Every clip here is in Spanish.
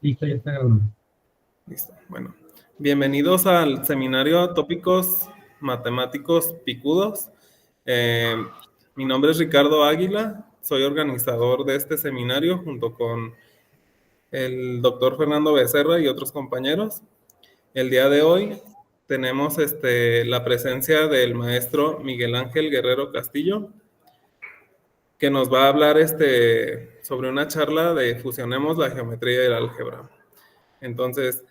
Listo, ya está grabando. Listo. Bueno, bienvenidos al seminario Tópicos Matemáticos Picudos. Eh, Mi nombre es Ricardo Águila, soy organizador de este seminario junto con el doctor Fernando Becerra y otros compañeros. El día de hoy tenemos la presencia del maestro Miguel Ángel Guerrero Castillo, que nos va a hablar sobre una charla de Fusionemos la geometría y el álgebra. Entonces,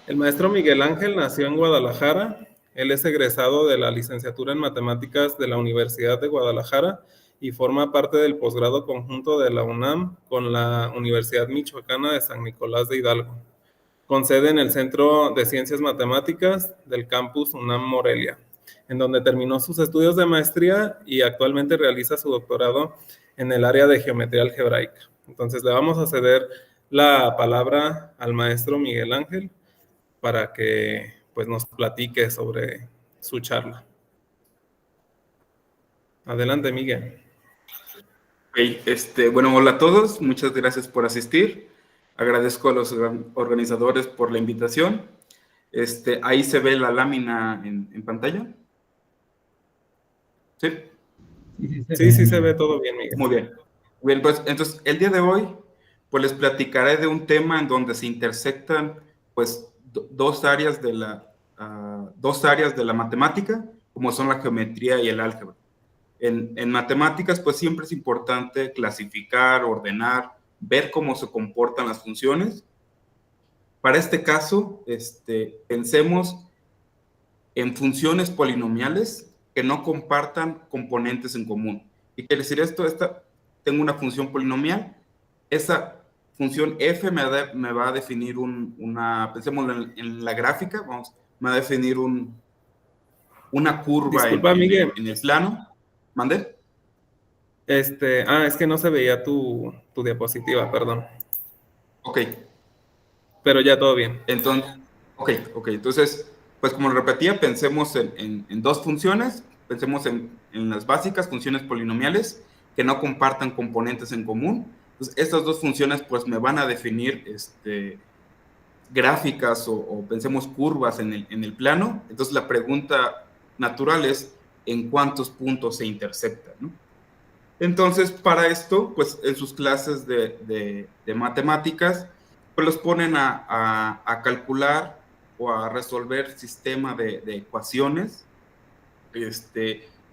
el maestro Miguel Ángel nació en Guadalajara. Él es egresado de la licenciatura en matemáticas de la Universidad de Guadalajara y forma parte del posgrado conjunto de la UNAM con la Universidad Michoacana de San Nicolás de Hidalgo, con sede en el Centro de Ciencias Matemáticas del campus UNAM Morelia, en donde terminó sus estudios de maestría y actualmente realiza su doctorado en el área de geometría algebraica. Entonces le vamos a ceder la palabra al maestro Miguel Ángel para que pues nos platique sobre su charla. Adelante, Miguel. Ok, bueno, hola a todos, muchas gracias por asistir. Agradezco a los organizadores por la invitación. Ahí se ve la lámina en pantalla. ¿Sí? Sí, se Sí, ve, sí se ve amigo. todo bien, Miguel. Muy bien. Bien, pues entonces el día de hoy, pues les platicaré de un tema en donde se intersectan, pues, dos áreas de la matemática, como son la geometría y el álgebra. En matemáticas, pues siempre es importante clasificar, ordenar, ver cómo se comportan las funciones. Para este caso, pensemos en funciones polinomiales que no compartan componentes en común. ¿Qué quiere decir esto? Tengo una función polinomial, esa función f me va a definir pensemos en la gráfica, me va a definir una curva Disculpa, Miguel. en el plano. ¿Mande? Es que no se veía tu diapositiva, perdón. Ok, Pero ya todo bien. entonces, entonces, pues como repetía, pensemos en dos funciones, pensemos en las básicas funciones polinomiales que no compartan componentes en común. Entonces, estas dos funciones pues me van a definir gráficas o pensemos curvas en el plano. Entonces, la pregunta natural es ¿en cuántos puntos se intersectan, ¿no? Entonces, para esto, pues en sus clases de matemáticas, pues los ponen a calcular o a resolver sistema de ecuaciones.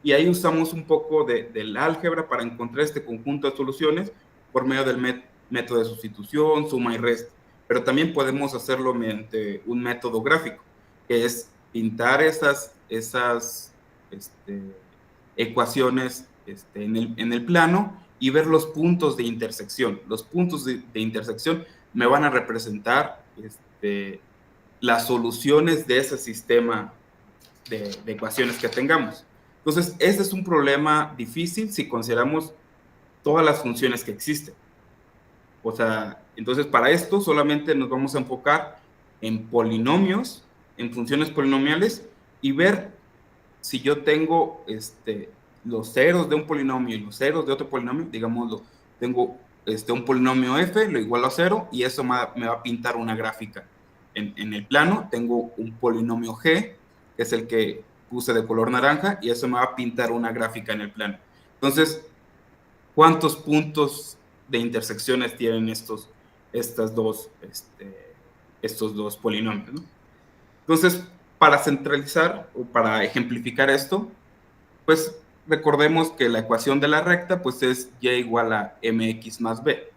Y ahí usamos un poco del álgebra para encontrar este conjunto de soluciones por medio del método de sustitución, suma y resta. Pero también podemos hacerlo mediante un método gráfico, que es pintar esas ecuaciones en el plano y ver los puntos de intersección. Los puntos de intersección me van a representar las soluciones de ese sistema de ecuaciones que tengamos. Entonces, ese es un problema difícil si consideramos todas las funciones que existen. O sea, entonces para esto solamente nos vamos a enfocar en polinomios, en funciones polinomiales y ver si yo tengo los ceros de un polinomio y los ceros de otro polinomio, digámoslo, tengo un polinomio f, lo igualo a 0 y eso me va a pintar una gráfica en el plano. Tengo un polinomio g, que es el que puse de color naranja, y eso me va a pintar una gráfica en el plano. Entonces, ¿cuántos puntos de intersecciones tienen estos dos polinomios, ¿no? Entonces, para centralizar o para ejemplificar esto, pues recordemos que la ecuación de la recta pues es y igual a mx más b.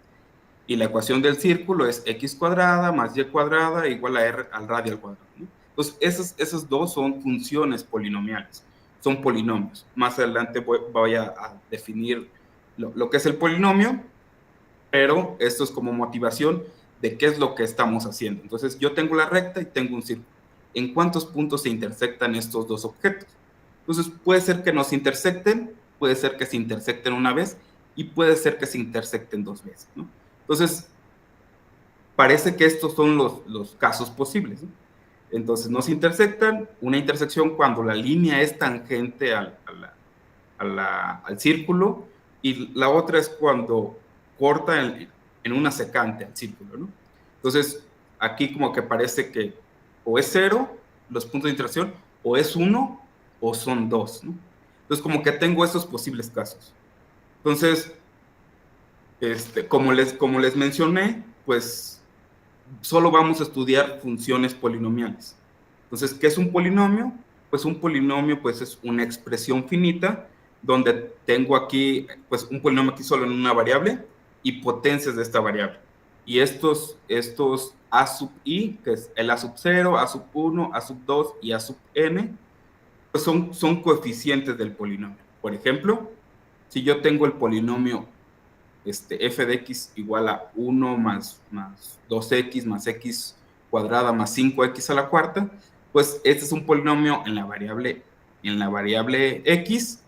Y la ecuación del círculo es x cuadrada más y cuadrada igual a r al radio al cuadrado, ¿no? Entonces, esas dos son funciones polinomiales, son polinomios. Más adelante voy a definir lo que es el polinomio, pero esto es como motivación de qué es lo que estamos haciendo. Entonces, yo tengo la recta y tengo un círculo. ¿En cuántos puntos se intersectan estos dos objetos? Entonces, puede ser que nos intersecten, puede ser que se intersecten una vez y puede ser que se intersecten dos veces, ¿no? Entonces, parece que estos son los casos posibles, ¿no? Entonces, nos intersectan, una intersección cuando la línea es tangente al círculo, y la otra es cuando corta en una secante al círculo, ¿no? Entonces, aquí como que parece que o es 0 los puntos de interacción, o es 1 o son 2, ¿no? Entonces, como que tengo esos posibles casos. Entonces, como les mencioné, pues solo vamos a estudiar funciones polinomiales. Entonces, ¿qué es un polinomio? Pues un polinomio pues, es una expresión finita donde tengo aquí pues, un polinomio aquí solo en una variable y potencias de esta variable. Y estos a sub i, que es el a sub 0, a sub 1, a sub 2 y a sub n, pues son coeficientes del polinomio. Por ejemplo, si yo tengo el polinomio f de x igual a 1 más 2x más x cuadrada más 5x a la cuarta, pues este es un polinomio en la variable x.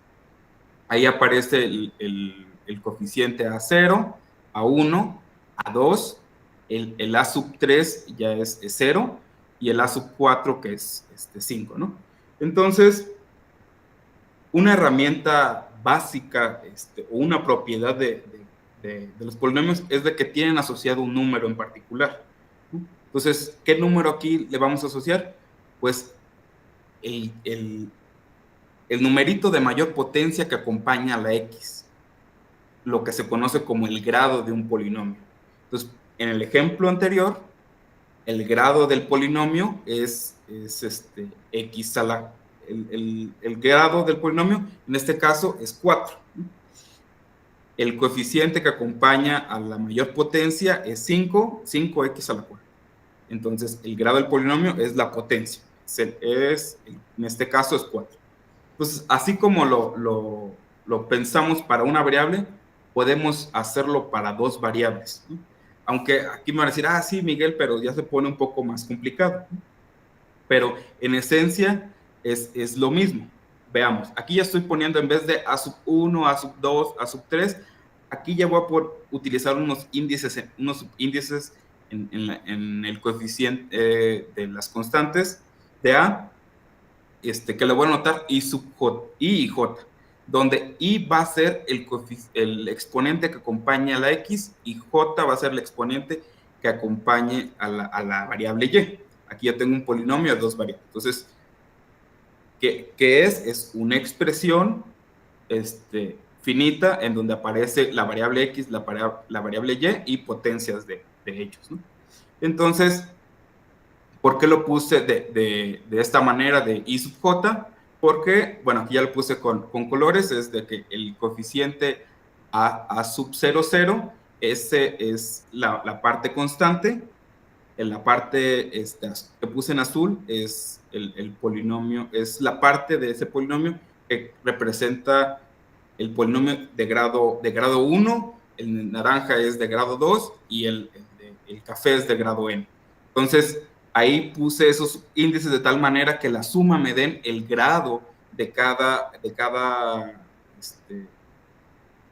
Ahí aparece el coeficiente a 0, a 1, a 2, el a sub 3 ya es 0, y el a sub 4 que es 5, ¿no? Entonces, una herramienta básica o una propiedad de los polinomios es de que tienen asociado un número en particular, ¿no? Entonces, ¿qué número aquí le vamos a asociar? Pues el numerito de mayor potencia que acompaña a la x, lo que se conoce como el grado de un polinomio. Entonces, en el ejemplo anterior, el grado del polinomio es x a la... El grado del polinomio, en este caso, es 4. El coeficiente que acompaña a la mayor potencia es 5, 5x a la cuarta. Entonces, el grado del polinomio es la potencia. En este caso es 4. Entonces, así como lo pensamos para una variable, podemos hacerlo para dos variables, ¿no? Aunque aquí me van a decir, sí, Miguel, pero ya se pone un poco más complicado, ¿no? Pero en esencia es lo mismo. Veamos, aquí ya estoy poniendo en vez de a sub 1, a sub 2, a sub 3, aquí ya voy a poder utilizar unos subíndices en el coeficiente de las constantes de a, que le voy a anotar i sub j, i y j, donde i va a ser el exponente que acompaña a la x y j va a ser el exponente que acompañe a la variable y. Aquí ya tengo un polinomio de dos variables. Entonces, ¿qué es? Es una expresión finita en donde aparece la variable x, la variable y potencias de ellos, ¿no? Entonces, ¿por qué lo puse de esta manera de i sub j? Porque, bueno, aquí ya lo puse con colores, es de que el coeficiente a sub 0, 0, ese es la parte constante. En la parte que puse en azul es el polinomio, es la parte de ese polinomio que representa el polinomio de grado 1, el naranja es de grado 2 y el café es de grado n. Entonces, ahí puse esos índices de tal manera que la suma me den el grado de cada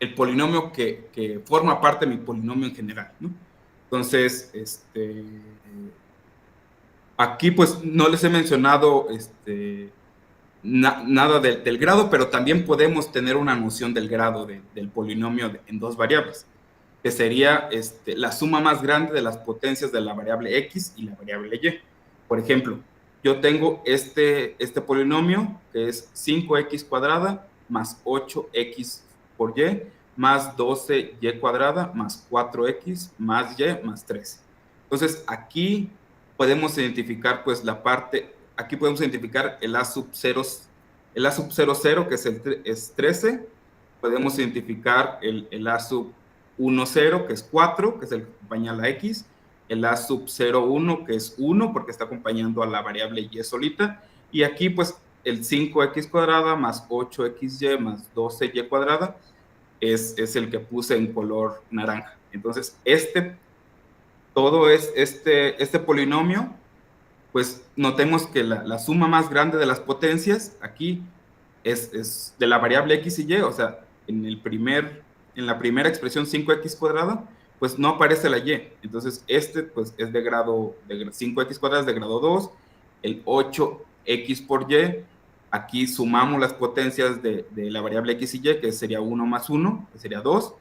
el polinomio que forma parte de mi polinomio en general, ¿no? Entonces, aquí pues no les he mencionado nada del grado, pero también podemos tener una noción del grado del polinomio en dos variables, que sería la suma más grande de las potencias de la variable x y la variable y. Por ejemplo, yo tengo este polinomio que es 5x cuadrada más 8x por y más 12y cuadrada más 4x más y más 13. Entonces, aquí podemos identificar pues la parte, aquí podemos identificar el a sub 0, 0, que es 13. Podemos identificar el a sub 1, 0, que es 4, que es el que acompaña a la x. El a sub 0, 1, que es 1, porque está acompañando a la variable y solita. Y aquí pues el 5x cuadrada más 8xy más 12y cuadrada es el que puse en color naranja. Entonces, todo es este polinomio, pues notemos que la suma más grande de las potencias aquí es de la variable x y y, o sea, en la primera expresión 5x cuadrada, pues no aparece la y. Entonces, pues es de grado, 5x cuadrada es de grado 2, el 8x por y, aquí sumamos las potencias de la variable x y y, que sería 1 más 1, que sería 2.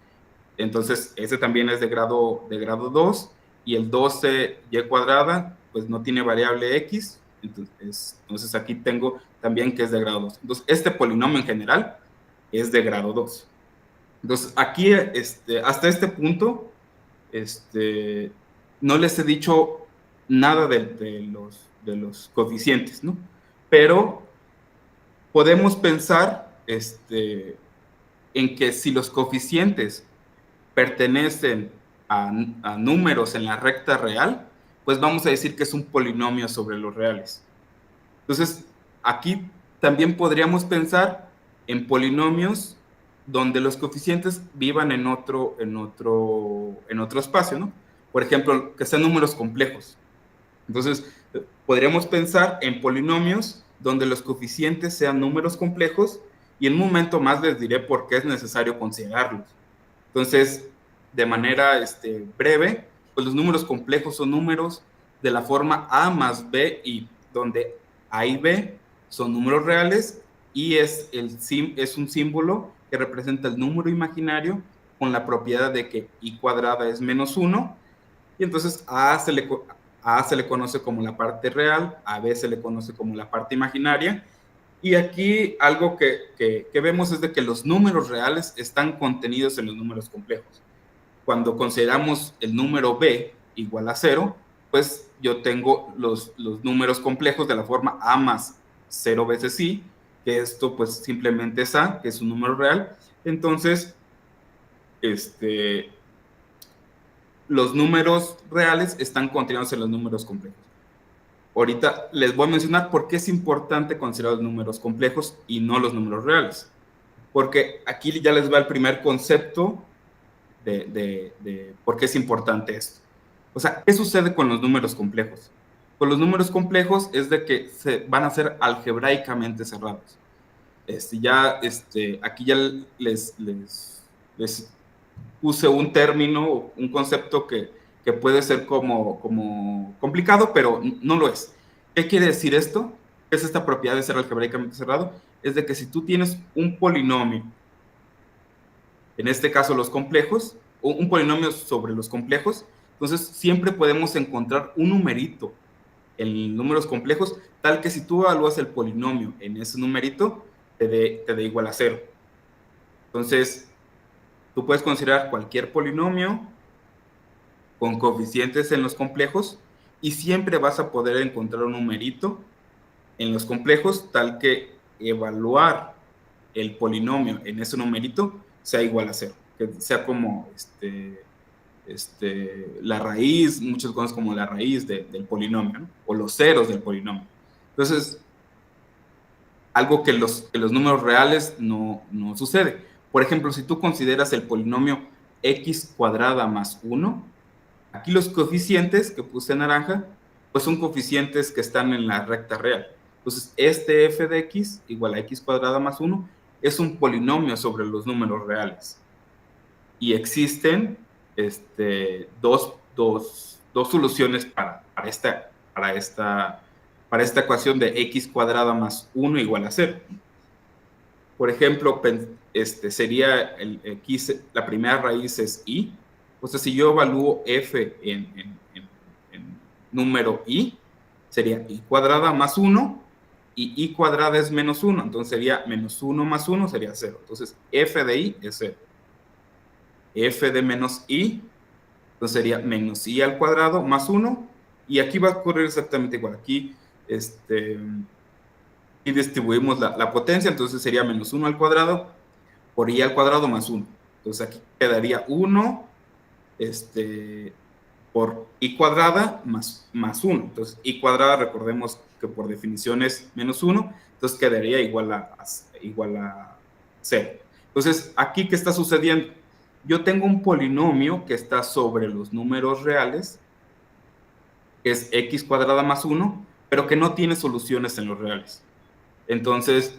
Entonces, ese también es de grado 2. y el 12y cuadrada, pues no tiene variable x, entonces aquí tengo también que es de grado 2. Entonces, este polinomio en general es de grado 2. Entonces, aquí, hasta este punto, no les he dicho nada de los coeficientes, ¿no? Pero podemos pensar en que si los coeficientes pertenecen a números en la recta real, pues vamos a decir que es un polinomio sobre los reales. Entonces, aquí también podríamos pensar en polinomios donde los coeficientes vivan en otro espacio, ¿no? Por ejemplo, que sean números complejos. Entonces, podríamos pensar en polinomios donde los coeficientes sean números complejos, y en un momento más les diré por qué es necesario considerarlos. Entonces, de manera breve, pues los números complejos son números de la forma a más b, y donde a y b son números reales, y es un símbolo que representa el número imaginario con la propiedad de que y cuadrada es menos 1, y entonces a se le conoce como la parte real, a b se le conoce como la parte imaginaria. Y aquí algo que vemos es de que los números reales están contenidos en los números complejos. Cuando consideramos el número b igual a 0, pues yo tengo los números complejos de la forma a más 0 veces i, que esto pues simplemente es a, que es un número real. Entonces, los números reales están contenidos en los números complejos. Ahorita les voy a mencionar por qué es importante considerar los números complejos y no los números reales. Porque aquí ya les va el primer concepto de por qué es importante esto. O sea, ¿qué sucede con los números complejos? Con los números complejos es de que van a ser algebraicamente cerrados. Aquí ya les puse un término, un concepto que puede ser como complicado, pero no lo es. ¿Qué quiere decir esto? ¿Qué es esta propiedad de ser algebraicamente cerrado? Es de que si tú tienes un polinomio, en este caso los complejos, o un polinomio sobre los complejos, entonces siempre podemos encontrar un numerito en números complejos, tal que si tú evalúas el polinomio en ese numerito, te dé igual a 0. Entonces, tú puedes considerar cualquier polinomio con coeficientes en los complejos y siempre vas a poder encontrar un numerito en los complejos, tal que evaluar el polinomio en ese numerito sea igual a 0, que sea como la raíz, muchas cosas como la raíz del polinomio, ¿no? O los ceros del polinomio. Entonces, algo que los números reales no sucede. Por ejemplo, si tú consideras el polinomio x cuadrada más 1, aquí los coeficientes que puse en naranja, pues son coeficientes que están en la recta real. Entonces, este f de x igual a x cuadrada más 1 es un polinomio sobre los números reales. Y existen dos soluciones para esta ecuación de x cuadrada más 1 igual a 0. Por ejemplo, sería la primera raíz es i. O sea, si yo evalúo f en número i, sería i cuadrada más 1, y i cuadrada es menos 1, entonces sería menos 1 más 1 sería 0. Entonces, f de i es 0. F de menos i, entonces sería menos i al cuadrado más 1, y aquí va a ocurrir exactamente igual. Aquí, y distribuimos la potencia, entonces sería menos 1 al cuadrado por i al cuadrado más 1. Entonces aquí quedaría 1 por i cuadrada más 1. Entonces i cuadrada, recordemos que por definición es menos 1, entonces quedaría igual a 0. Entonces, aquí, ¿qué está sucediendo? Yo tengo un polinomio que está sobre los números reales, que es x cuadrada más 1, pero que no tiene soluciones en los reales. Entonces,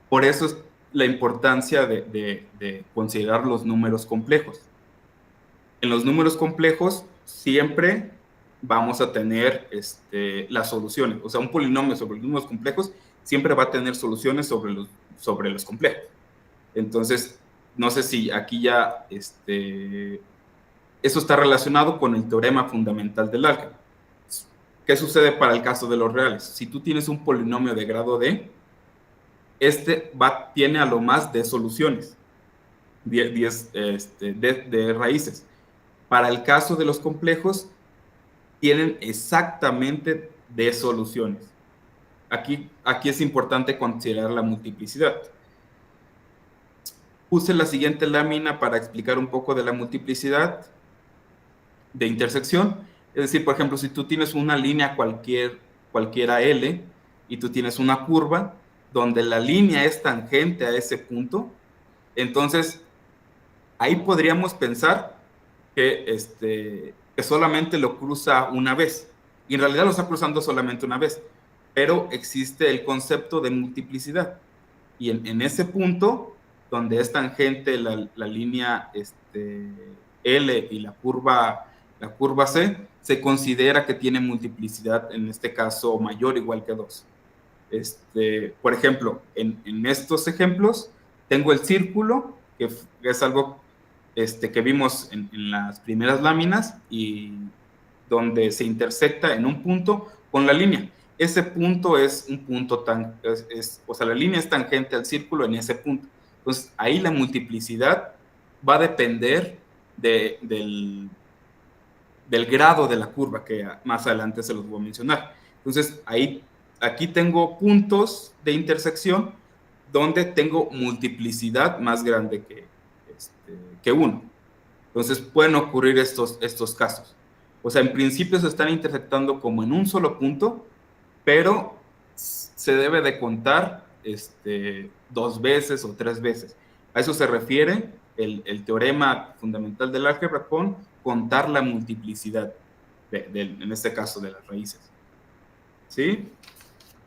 por eso es la importancia de considerar los números complejos. En los números complejos siempre vamos a tener las soluciones. O sea, un polinomio sobre los números complejos siempre va a tener soluciones sobre los complejos. Entonces, no sé si aquí ya Eso está relacionado con el teorema fundamental del álgebra. ¿Qué sucede para el caso de los reales? Si tú tienes un polinomio de grado D, tiene a lo más 10 soluciones, 10 de raíces. Para el caso de los complejos, tienen exactamente 10 soluciones. Aquí es importante considerar la multiplicidad. Puse la siguiente lámina para explicar un poco de la multiplicidad de intersección. Es decir, por ejemplo, si tú tienes una línea cualquiera L y tú tienes una curva donde la línea es tangente a ese punto, entonces ahí podríamos pensar que solamente lo cruza una vez. Y en realidad lo está cruzando solamente una vez, pero existe el concepto de multiplicidad. Y en ese punto, donde es tangente la línea L y la curva C, se considera que tiene multiplicidad, en este caso mayor o igual que 2. Por ejemplo, en estos ejemplos, tengo el círculo, que es algo que vimos en las primeras láminas, y donde se intersecta en un punto con la línea. Ese punto es un punto o sea, la línea es tangente al círculo en ese punto. Entonces, ahí la multiplicidad va a depender del grado de la curva, que más adelante se los voy a mencionar. Entonces, aquí tengo puntos de intersección donde tengo multiplicidad más grande que 1. Entonces, pueden ocurrir estos casos. O sea, en principio se están intersectando como en un solo punto, pero se debe de contar 2 veces o 3 veces. A eso se refiere el teorema fundamental del álgebra, con contar la multiplicidad, en este caso, de las raíces. ¿Sí?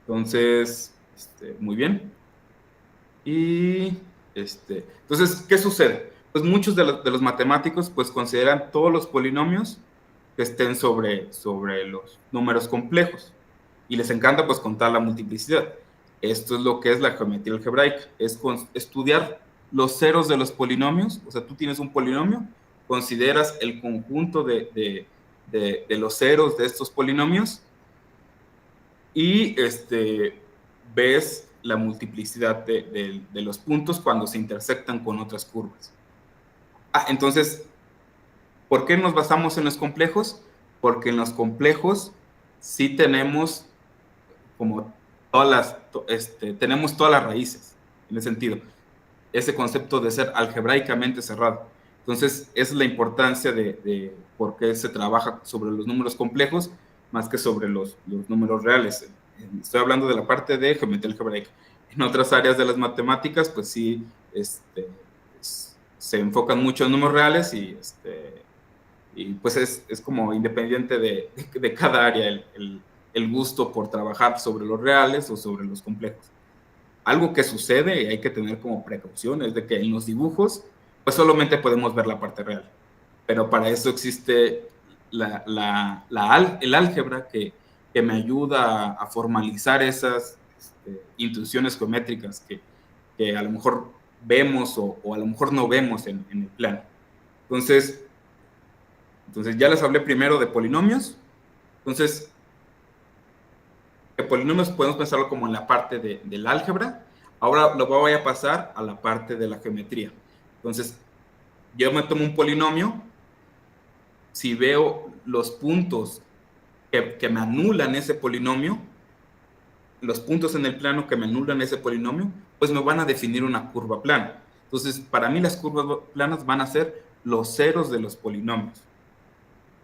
Entonces, muy bien. Y, entonces, ¿qué sucede? Pues muchos de los matemáticos pues consideran todos los polinomios que estén sobre los números complejos, y les encanta pues contar la multiplicidad. Esto es lo que es la geometría algebraica, es estudiar los ceros de los polinomios. O sea, tú tienes un polinomio, consideras el conjunto de los ceros de estos polinomios y ves la multiplicidad de los puntos cuando se intersectan con otras curvas. Entonces, ¿por qué nos basamos en los complejos? Porque en los complejos sí tenemos como tenemos todas las raíces, en ese sentido. Ese concepto de ser algebraicamente cerrado. Entonces, esa es la importancia de por qué se trabaja sobre los números complejos más que sobre los números reales. Estoy hablando de la parte de geometría algebraica. En otras áreas de las matemáticas, pues sí, se enfocan mucho en números reales, y pues es como independiente de cada área el gusto por trabajar sobre los reales o sobre los complejos. Algo que sucede y hay que tener como precaución es de que en los dibujos pues solamente podemos ver la parte real, pero para eso existe el álgebra que me ayuda a formalizar esas intuiciones geométricas que a lo mejor vemos o a lo mejor no vemos en el plano. Entonces ya les hablé primero de polinomios. Entonces, polinomios podemos pensarlo como en la parte del álgebra. Ahora lo voy a pasar a la parte de la geometría. Entonces, yo me tomo un polinomio. Si veo los puntos que me anulan ese polinomio, los puntos en el plano que me anulan ese polinomio, pues me van a definir una curva plana. Entonces, para mí las curvas planas van a ser los ceros de los polinomios.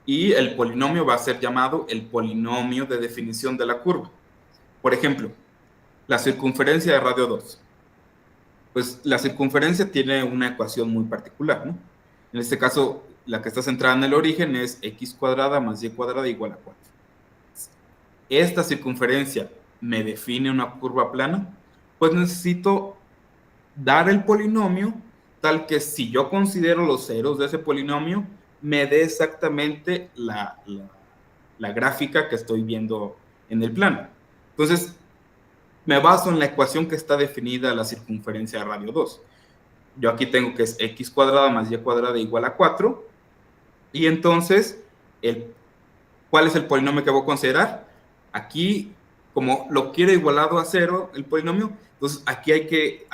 Y el polinomio va a ser llamado el polinomio de definición de la curva. Por ejemplo, la circunferencia de radio 2. Pues la circunferencia tiene una ecuación muy particular, ¿no? En este caso, la que está centrada en el origen es x cuadrada más y cuadrada igual a 4. Esta circunferencia me define una curva plana. Pues necesito dar el polinomio tal que si yo considero los ceros de ese polinomio, me dé exactamente la gráfica que estoy viendo en el plano. Entonces, me baso en la ecuación que está definida la circunferencia de radio 2. Yo aquí tengo que es x cuadrada más y cuadrada igual a 4, Y entonces, ¿cuál es el polinomio que voy a considerar? Aquí, como lo quiero igualado a 0, el polinomio, entonces aquí hay que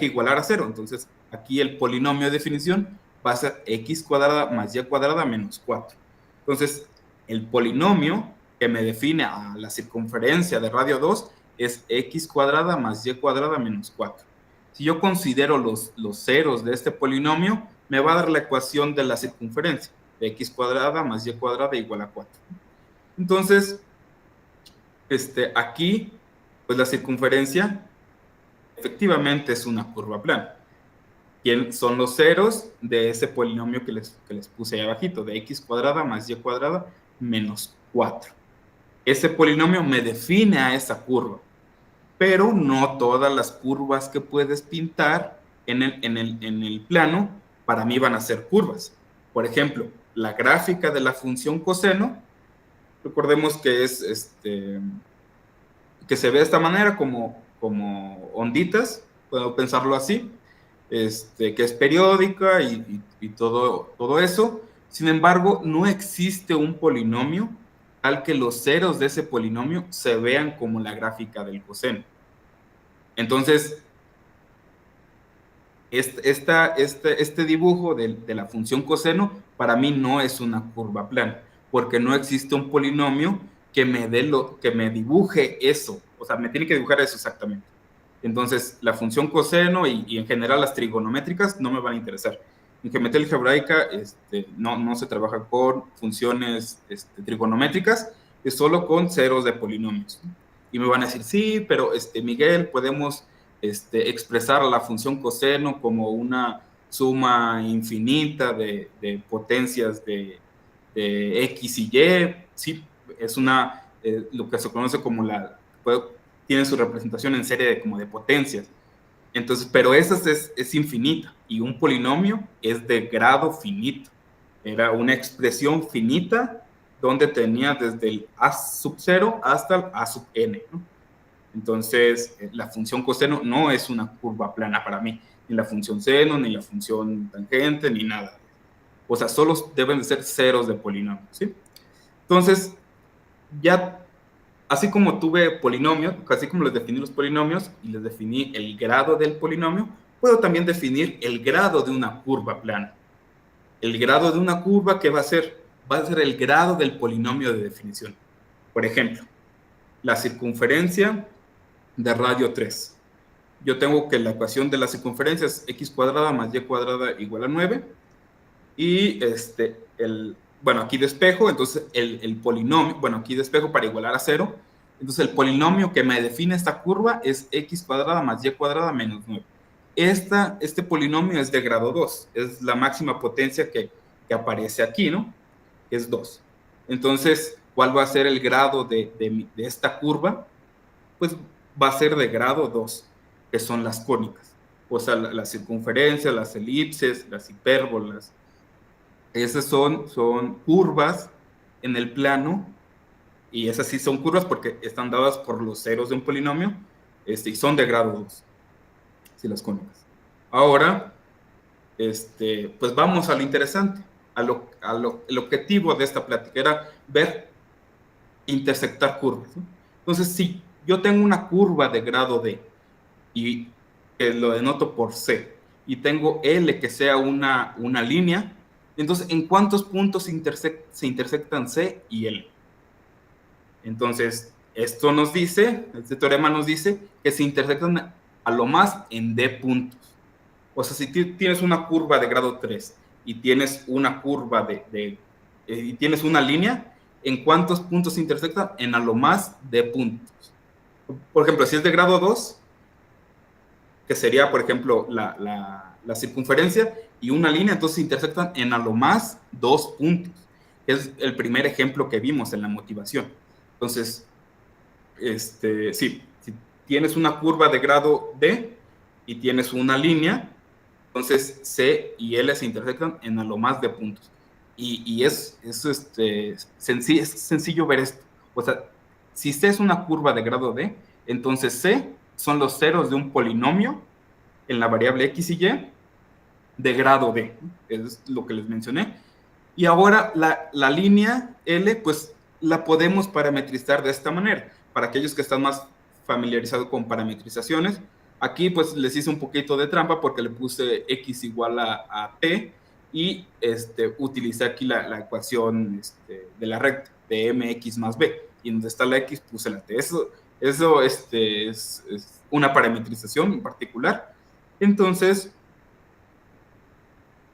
igualar a 0. Entonces, aquí el polinomio de definición va a ser x cuadrada más y cuadrada menos 4. Entonces, el polinomio que me define a la circunferencia de radio 2 es x cuadrada más y cuadrada menos 4. Si yo considero los ceros de este polinomio, me va a dar la ecuación de la circunferencia, de x cuadrada más y cuadrada igual a 4. Entonces, aquí, pues la circunferencia efectivamente es una curva plana. ¿Quién son los ceros de ese polinomio que les puse ahí abajito? De x cuadrada más y cuadrada menos 4. Ese polinomio me define a esa curva, pero no todas las curvas que puedes pintar en el plano para mí van a ser curvas. Por ejemplo, la gráfica de la función coseno, recordemos que es que se ve de esta manera como onditas, puedo pensarlo así, que es periódica y todo eso. Sin embargo, no existe un polinomio tal que los ceros de ese polinomio se vean como la gráfica del coseno. Entonces, este dibujo de la función coseno para mí no es una curva plana, porque no existe un polinomio que me dibuje eso, o sea, me tiene que dibujar eso exactamente. Entonces, la función coseno y en general las trigonométricas no me van a interesar. En geometría algebraica no se trabaja con funciones trigonométricas, es solo con ceros de polinomios. Y me van a decir, sí, pero Miguel, podemos expresar la función coseno como una suma infinita de potencias de x y y. Sí, es lo que se conoce como tiene su representación en serie como de potencias. Entonces, pero esa es infinita y un polinomio es de grado finito. Era una expresión finita donde tenía desde el a sub 0 hasta el a sub n, ¿no? Entonces, la función coseno no es una curva plana para mí, ni la función seno, ni la función tangente, ni nada. O sea, solo deben de ser ceros de polinomio, ¿sí? Entonces, ya, así como tuve polinomios, así como les definí los polinomios y les definí el grado del polinomio, puedo también definir el grado de una curva plana. El grado de una curva, ¿qué va a ser? Va a ser el grado del polinomio de definición. Por ejemplo, la circunferencia de radio 3. Yo tengo que la ecuación de la circunferencia es x cuadrada más y cuadrada igual a 9. Y bueno, aquí despejo, entonces el polinomio, bueno, aquí despejo para igualar a 0. Entonces el polinomio que me define esta curva es x cuadrada más y cuadrada menos 9. Este polinomio es de grado 2, es la máxima potencia que aparece aquí, ¿no? Es 2. Entonces, ¿cuál va a ser el grado de esta curva? Pues va a ser de grado 2, que son las cónicas. O sea, la circunferencia, las elipses, las hipérbolas. Esas son curvas en el plano, y esas sí son curvas porque están dadas por los ceros de un polinomio, y son de grado 2, sí, las cónicas. Ahora, pues vamos a lo interesante, el objetivo de esta plática era ver intersectar curvas, ¿no? Entonces, si yo tengo una curva de grado D, y lo denoto por C, y tengo L que sea una línea, entonces, ¿en cuántos puntos se intersectan C y L? Entonces, este teorema nos dice que se intersectan a lo más en D puntos. O sea, si tienes una curva de grado 3 y tienes una curva y tienes una línea, ¿en cuántos puntos se intersectan? En a lo más D puntos. Por ejemplo, si es de grado 2, que sería, por ejemplo, la circunferencia y una línea, entonces se intersectan en a lo más 2 puntos. Es el primer ejemplo que vimos en la motivación. Entonces, si tienes una curva de grado D y tienes una línea, entonces C y L se intersectan en a lo más de puntos. Y es sencillo ver esto. O sea, si C es una curva de grado D, entonces C son los ceros de un polinomio en la variable x y y de grado D. Es lo que les mencioné. Y ahora la línea L, pues la podemos parametrizar de esta manera. Para aquellos que están más familiarizados con parametrizaciones, aquí pues les hice un poquito de trampa porque le puse x igual a t y utilicé aquí la ecuación de la recta de mx más b. Y donde está la x puse la t. Eso es una parametrización en particular. Entonces,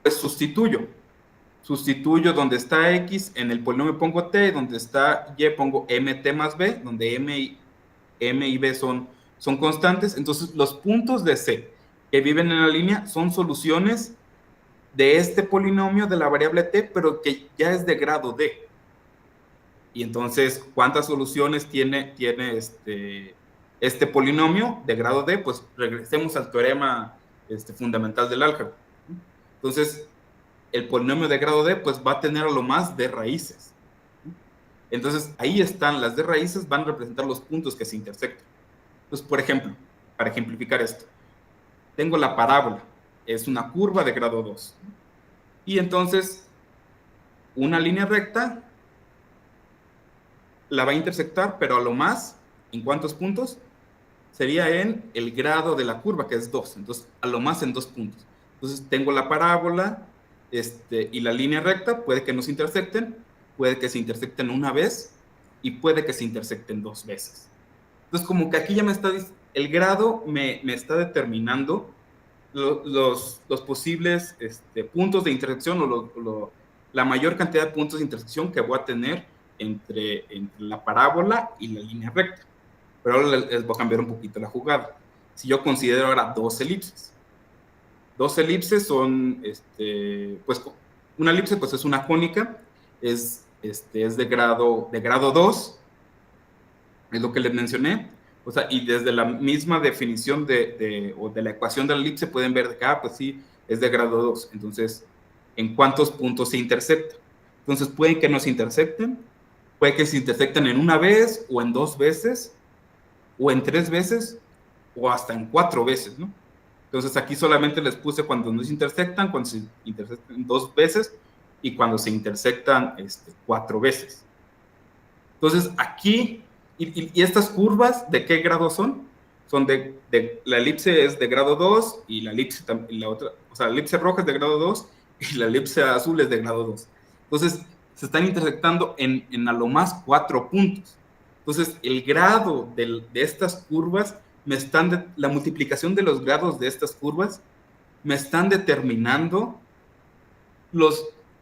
pues sustituyo donde está x, en el polinomio pongo t, donde está y pongo mt más b, donde m y b son constantes. Entonces, los puntos de c que viven en la línea son soluciones de este polinomio de la variable t, pero que ya es de grado d. Y entonces, ¿cuántas soluciones tiene este polinomio de grado d? Pues regresemos al teorema fundamental del álgebra. Entonces, el polinomio de grado d pues va a tener a lo más d raíces. Entonces, ahí están las d raíces, van a representar los puntos que se intersectan. Entonces, por ejemplo, para ejemplificar esto, tengo la parábola, es una curva de grado 2. Y entonces, una línea recta la va a intersectar, pero a lo más, ¿en cuántos puntos? Sería en el grado de la curva, que es 2. Entonces, a lo más en 2 puntos. Entonces, tengo la parábola y la línea recta, puede que no se intersecten, puede que se intersecten una vez y puede que se intersecten 2 veces. Entonces, como que aquí ya el grado me está determinando los posibles puntos de intersección o la mayor cantidad de puntos de intersección que voy a tener entre la parábola y la línea recta. Pero ahora les voy a cambiar un poquito la jugada. Si yo considero ahora 2 elipses. 2 elipses son, pues, una elipse pues es una cónica, es de grado 2, es lo que les mencioné. O sea, y desde la misma definición o de la ecuación de la elipse pueden ver de que, pues sí, es de grado 2. Entonces, ¿en cuántos puntos se intersecta? Entonces, pueden que no se intersecten, puede que se intersecten en una vez, o en 2 veces, o en 3 veces, o hasta en 4 veces, ¿no? Entonces, aquí solamente les puse cuando no se intersectan, cuando se intersectan 2 veces, y cuando se intersectan 4 veces. Entonces, aquí, y estas curvas, ¿de qué grado son? Son la elipse es de grado 2, y la elipse, la otra, o sea, la elipse roja es de grado 2, y la elipse azul es de grado 2. Entonces, se están intersectando en a lo más 4 puntos. Entonces, el grado de estas curvas, la multiplicación de los grados de estas curvas, me están determinando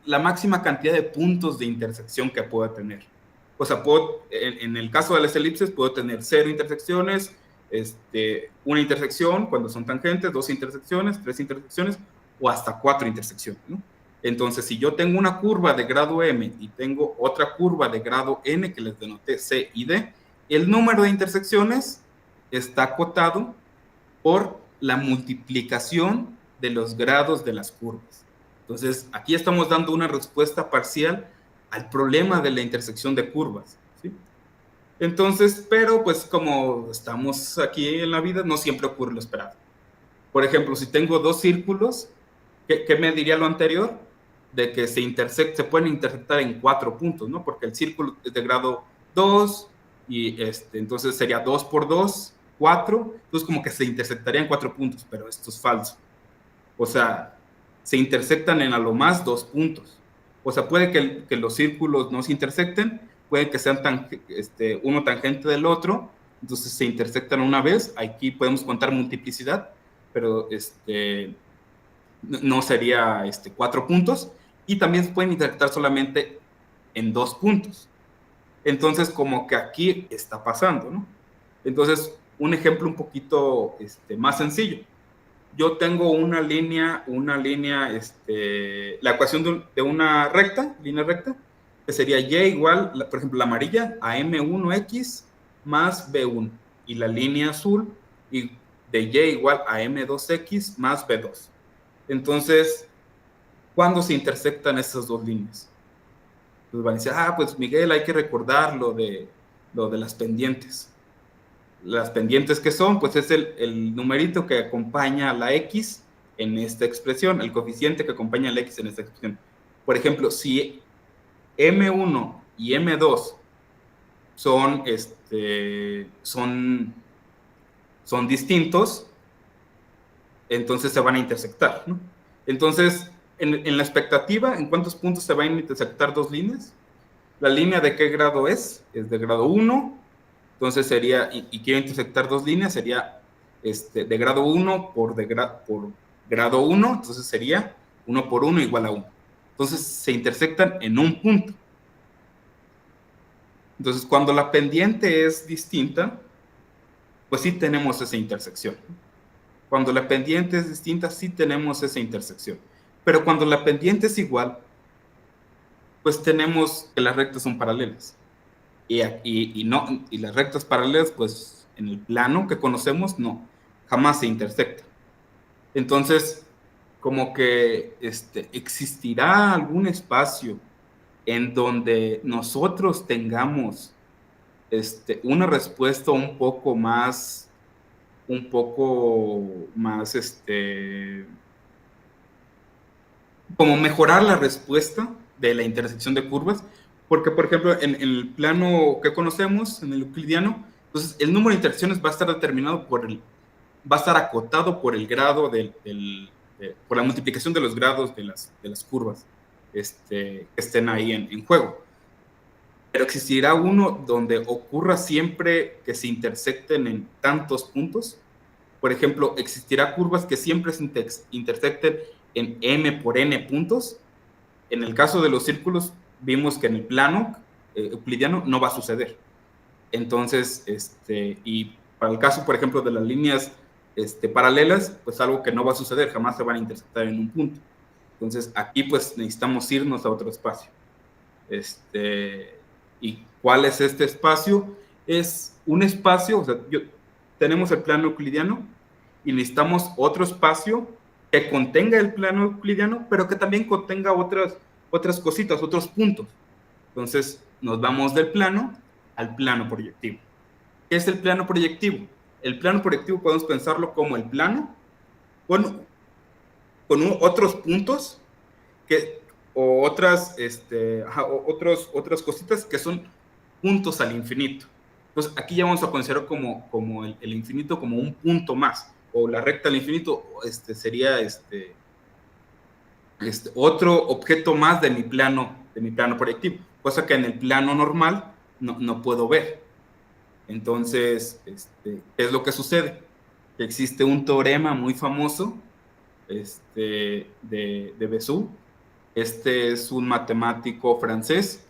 la máxima cantidad de puntos de intersección que puedo tener. O sea, en el caso de las elipses, puedo tener 0 intersecciones, una intersección cuando son tangentes, 2 intersecciones, 3 intersecciones, o hasta 4 intersecciones, ¿no? Entonces, si yo tengo una curva de grado m y tengo otra curva de grado n que les denoté c y d, el número de intersecciones está acotado por la multiplicación de los grados de las curvas. Entonces, aquí estamos dando una respuesta parcial al problema de la intersección de curvas, ¿sí? Entonces, pero pues como estamos aquí en la vida, no siempre ocurre lo esperado. Por ejemplo, si tengo 2 círculos, ¿qué me diría lo anterior? De que se pueden intersectar en 4 puntos, ¿no? Porque el círculo es de grado 2 y entonces sería 2 por 2, 4. Entonces como que se intersectarían 4 puntos, pero esto es falso. O sea, se intersectan en a lo más 2 puntos. O sea, puede que los círculos no se intersecten, puede que sean uno tangente del otro, entonces se intersectan una vez. Aquí podemos contar multiplicidad, pero no sería 4 puntos. Y también se pueden intersectar solamente en 2 puntos. Entonces, como que aquí está pasando, ¿no? Entonces, un ejemplo un poquito más sencillo. Yo tengo una línea, la ecuación de una línea recta, que sería y igual, por ejemplo, la amarilla, a m1x más b1. Y la línea azul, y de y igual a m2x más b2. Entonces, ¿cuándo se intersectan estas 2 líneas? Entonces van a decir, pues Miguel, hay que recordar lo de las pendientes. Las pendientes que son, pues es el numerito que acompaña a la x en esta expresión, el coeficiente que acompaña a la x en esta expresión. Por ejemplo, si M1 y M2 son distintos, entonces se van a intersectar, ¿no? Entonces, en la expectativa, ¿en cuántos puntos se van a intersectar dos líneas? ¿La línea de qué grado es? Es de grado 1, entonces sería, y quiero intersectar dos líneas, sería de grado 1 por grado 1, entonces sería 1 por 1 igual a 1. Entonces se intersectan en un punto. Entonces, cuando la pendiente es distinta, pues sí tenemos esa intersección. Cuando la pendiente es distinta, sí tenemos esa intersección. Pero cuando la pendiente es igual, pues tenemos que las rectas son paralelas. Y las rectas paralelas, pues en el plano que conocemos, no, jamás se intersectan. Entonces, como que existirá algún espacio en donde nosotros tengamos una respuesta un poco más, como mejorar la respuesta de la intersección de curvas, porque, por ejemplo, en el plano que conocemos, en el euclidiano, entonces el número de intersecciones va a estar determinado va a estar acotado por el grado por la multiplicación de los grados de las curvas que estén ahí en juego. Pero existirá uno donde ocurra siempre que se intersecten en tantos puntos. Por ejemplo, existirá curvas que siempre se intersecten en m por n puntos. En el caso de los círculos, vimos que en el plano euclidiano no va a suceder. Entonces, y para el caso, por ejemplo, de las líneas paralelas, pues algo que no va a suceder, jamás se van a intersectar en un punto. Entonces, aquí pues necesitamos irnos a otro espacio. ¿Y cuál es este espacio? Es un espacio, o sea, tenemos el plano euclidiano y necesitamos otro espacio que contenga el plano euclidiano, pero que también contenga otras cositas, otros puntos. Entonces, nos vamos del plano al plano proyectivo. ¿Qué es el plano proyectivo? El plano proyectivo podemos pensarlo como el plano, bueno, con otros puntos o otras cositas que son puntos al infinito. Entonces, aquí ya vamos a considerar como el infinito como un punto más, o la recta al infinito sería otro objeto más de mi plano proyectivo, cosa que en el plano normal no puedo ver. Entonces, ¿qué es lo que sucede? Que existe un teorema muy famoso de Bézout. Es un matemático francés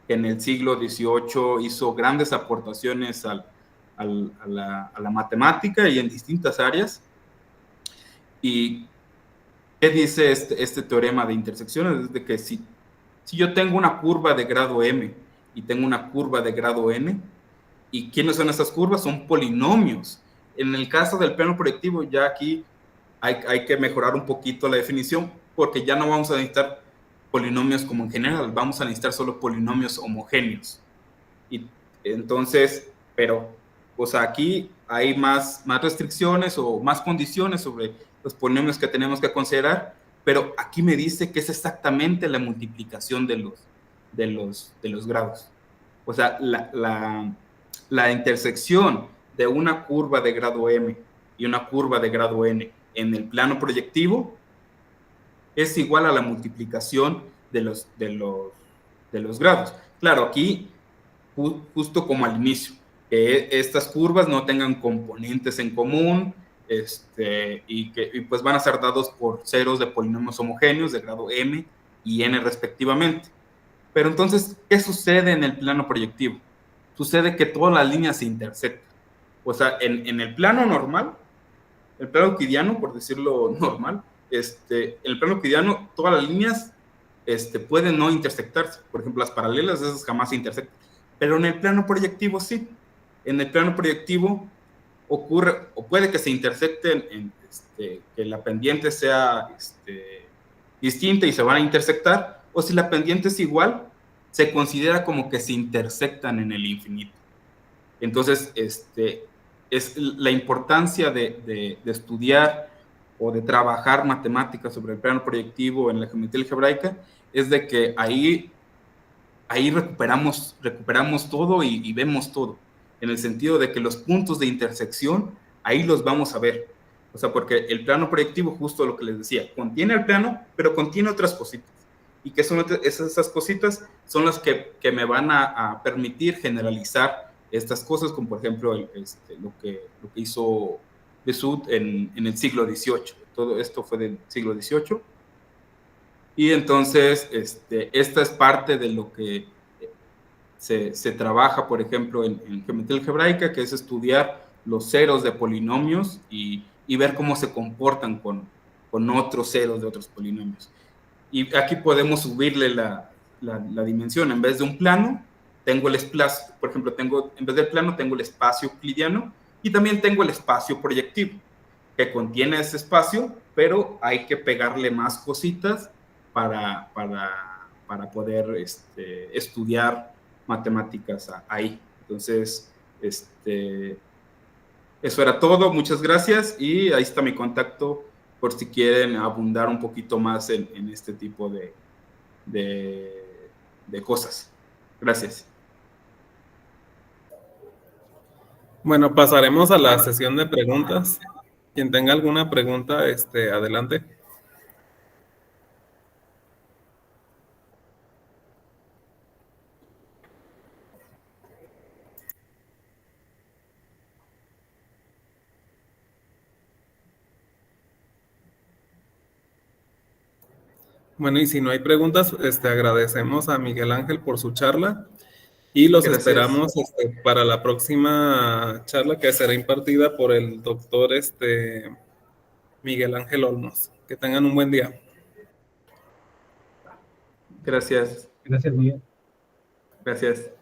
que en el siglo XVIII hizo grandes aportaciones a la matemática y en distintas áreas. ¿Y qué dice este teorema de intersecciones? Es de que si yo tengo una curva de grado m y tengo una curva de grado n, ¿y quiénes son esas curvas? Son polinomios. En el caso del plano proyectivo, ya aquí hay que mejorar un poquito la definición, porque ya no vamos a necesitar polinomios como en general, vamos a necesitar solo polinomios homogéneos. Y entonces, pero, o sea, aquí hay más restricciones o más condiciones sobre los polinomios que tenemos que considerar, pero aquí me dice que es exactamente la multiplicación de los grados. O sea, la intersección de una curva de grado m y una curva de grado n en el plano proyectivo es igual a la multiplicación de los grados. Claro, aquí, justo como al inicio, que estas curvas no tengan componentes en común, y pues van a ser dados por ceros de polinomios homogéneos de grado m y n respectivamente. Pero entonces, ¿qué sucede en el plano proyectivo? Sucede que todas las líneas se intersectan. O sea, en el plano normal, el plano euclidiano, por decirlo normal, en el plano euclidiano, todas las líneas pueden no intersectarse. Por ejemplo, las paralelas, esas jamás se intersectan. Pero en el plano proyectivo, sí. En el plano proyectivo ocurre, o puede que se intersecten, que la pendiente sea distinta y se van a intersectar, o si la pendiente es igual, se considera como que se intersectan en el infinito. Entonces, es la importancia de estudiar o de trabajar matemáticas sobre el plano proyectivo en la geometría algebraica, es de que ahí recuperamos todo y vemos todo, en el sentido de que los puntos de intersección, ahí los vamos a ver. O sea, porque el plano proyectivo, justo lo que les decía, contiene el plano, pero contiene otras cositas. Y que son esas cositas son las que me van a permitir generalizar estas cosas, como por ejemplo lo que hizo Besut en el siglo XVIII. Todo esto fue del siglo XVIII. Y entonces, esta es parte de lo que se trabaja, por ejemplo, en geometría algebraica, que es estudiar los ceros de polinomios y ver cómo se comportan con otros ceros de otros polinomios. Y aquí podemos subirle la dimensión. En vez de un plano, tengo el espacio, por ejemplo, en vez del plano tengo el espacio euclidiano y también tengo el espacio proyectivo, que contiene ese espacio, pero hay que pegarle más cositas para poder estudiar matemáticas ahí. Entonces, eso era todo. Muchas gracias y ahí está mi contacto por si quieren abundar un poquito más en este tipo de cosas. Gracias. Bueno, pasaremos a la sesión de preguntas. Quien tenga alguna pregunta, adelante. Bueno, y si no hay preguntas, agradecemos a Miguel Ángel por su charla y los Gracias. esperamos para la próxima charla que será impartida por el doctor Miguel Ángel Olmos. Que tengan un buen día. Gracias. Gracias, Miguel. Gracias.